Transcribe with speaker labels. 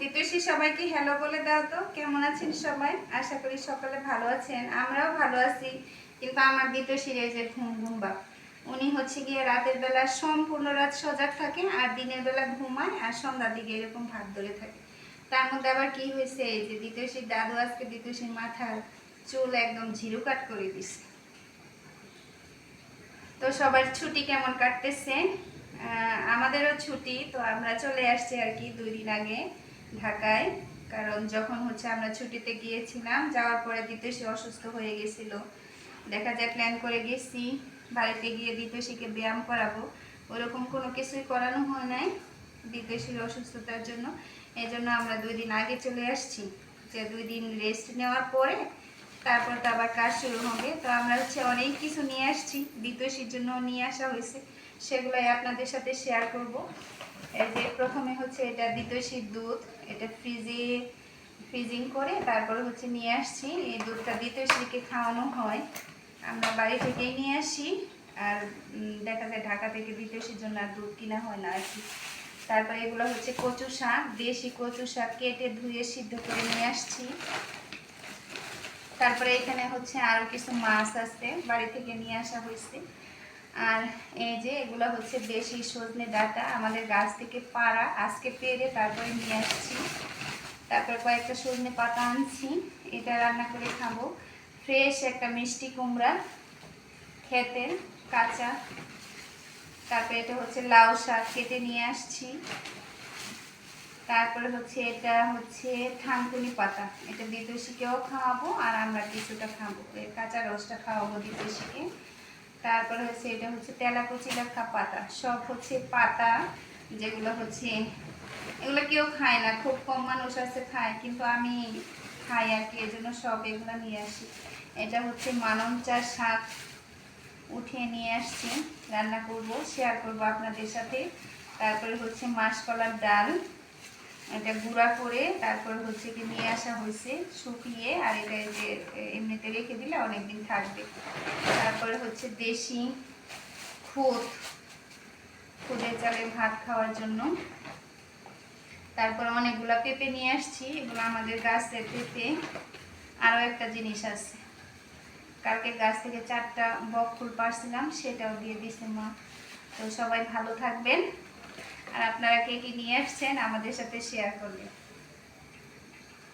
Speaker 1: দ্বিতীয়শ্রী সবাইকে হ্যালো বলে দাও তো। কেমন আছেন সবাই? আশা করি সকলে ভালো আছেন, আমরাও ভালো আছি। কিন্তু আমার দ্বিতীয়শ্রীর এই যে ঘুম ঘুম বাপ, উনি হচ্ছে গিয়ে রাতের বেলা সম্পূর্ণ রাত সজাগ থাকে, আর দিনের বেলা ঘুমায়, আর সন্ধ্যার দিকে এরকম ভাত ধরে থাকে। তার মধ্যে আবার কি হয়েছে, এই যে দ্বিতীয়শ্রীর দাদু আজকে দ্বিতীয়শ্রীর মাথার চুল একদম ঝিরু কাট করে দিছে। তো সবার ছুটি কেমন কাটতেছে? আমাদেরও ছুটি, তো আমরা চলে আসছি আর কি 2 দিন আগে ঢাকায়। কারণ যখন হচ্ছে আমরা ছুটিতে গিয়েছিলাম, যাওয়ার পরে দ্বিতীয়শ্রী অসুস্থ হয়ে গেছিল। দেখা যায় প্ল্যান করে গেছি বাড়িতে গিয়ে দ্বিতীয়শ্রীকে ব্যায়াম করাবো, ওরকম কোনো কিছুই করানো হয় নাই দ্বিতীয়শ্রীর অসুস্থতার জন্য। এই জন্য আমরা 2 দিন আগে চলে আসছি, যে 2 দিন রেস্ট নেওয়ার পরে তারপর তো আবার কাজ শুরু হবে। তো আমরা হচ্ছে অনেক কিছু নিয়ে আসছি, দ্বিতীয়শ্রীর জন্য নিয়ে আসা হয়েছে, সেগুলোই আপনাদের সাথে শেয়ার করব। এই যে প্রথমে হচ্ছে এটা দ্বিতীয়শ্রীর দুধ, এটা ফ্রিজিং করে তারপরে হচ্ছে নিয়ে আসছি। এই দুধটা দ্বিতীয়শ্রীকে খাওয়ানো হয়, আমরা বাড়ি থেকেই নিয়ে আসি। আর দেখা যায় ঢাকা থেকে দ্বিতীয়শ্রীর জন্য আর দুধ কিনা হয় না আর কি। তারপরে এগুলো হচ্ছে কচু শাক, দেশি কচু শাক কেটে ধুয়ে সিদ্ধ করে নিয়ে আসছি। তারপরে এখানে হচ্ছে আরো কিছু মাছ আছে, বাড়ি থেকে নিয়ে আসা হয়েছে। আর এই যে এগুলো হচ্ছে দেশি সজনে ডাঁটা, আমাদের গাছ থেকে পাড়া, আজকে পেরে তারপরে নিয়ে আসছি। তারপর কয়েকটা সজনে পাতা আনছি, এটা রান্না করে খাবো। ফ্রেশ একটা মিষ্টি কুমড়া খেতে কাঁচা। তারপরে এটা হচ্ছে লাউ শাক কেটে নিয়ে আসছি। তারপরে হচ্ছে এটা হচ্ছে থানকুনি পাতা, এটা দ্বিতীয়শ্রীকেও খাওয়াবো আর আমরা কিছুটা খাবো, এর কাঁচা রসটা খাওয়াবো দ্বিতীয়শ্রীকে। তারপরে হচ্ছে এটা হচ্ছে তেলাকুচি লেখা পাতা, সব হচ্ছে পাতা যেগুলো হচ্ছে এগুলো কেউ খায় না, খুব কম মানুষ আছে খায়, কিন্তু আমি খাই আর কি, এজন্য সব এগুলো নিয়ে আসি। এটা হচ্ছে মানমচা শাক উঠিয়ে নিয়ে আসছি, রান্না করব, শেয়ার করব আপনাদের সাথে। তারপরে হচ্ছে মাসকলার ডাল, এটা গুঁড়া করে তারপর হচ্ছে কি নিয়ে আসা হয়েছে শুকিয়ে, আর এটা যে এমনিতে রেখে দিলে অনেকদিন থাকবে। তারপরে হচ্ছে দেশি খুদের চালের ভাত খাওয়ার জন্য। তারপর অনেকগুলা পেঁপে নিয়ে আসছি, এগুলো আমাদের গাছের পেঁপে। আরও একটা জিনিস আছে, কালকে গাছ থেকে 4টা বকফুল পাড়ছিলাম, সেটাও দিয়ে দিছে মা। তো সবাই ভালো থাকবেন, আর আপনারা কে কি নিয়ে আসছেন আমাদের সাথে শেয়ার করবেন।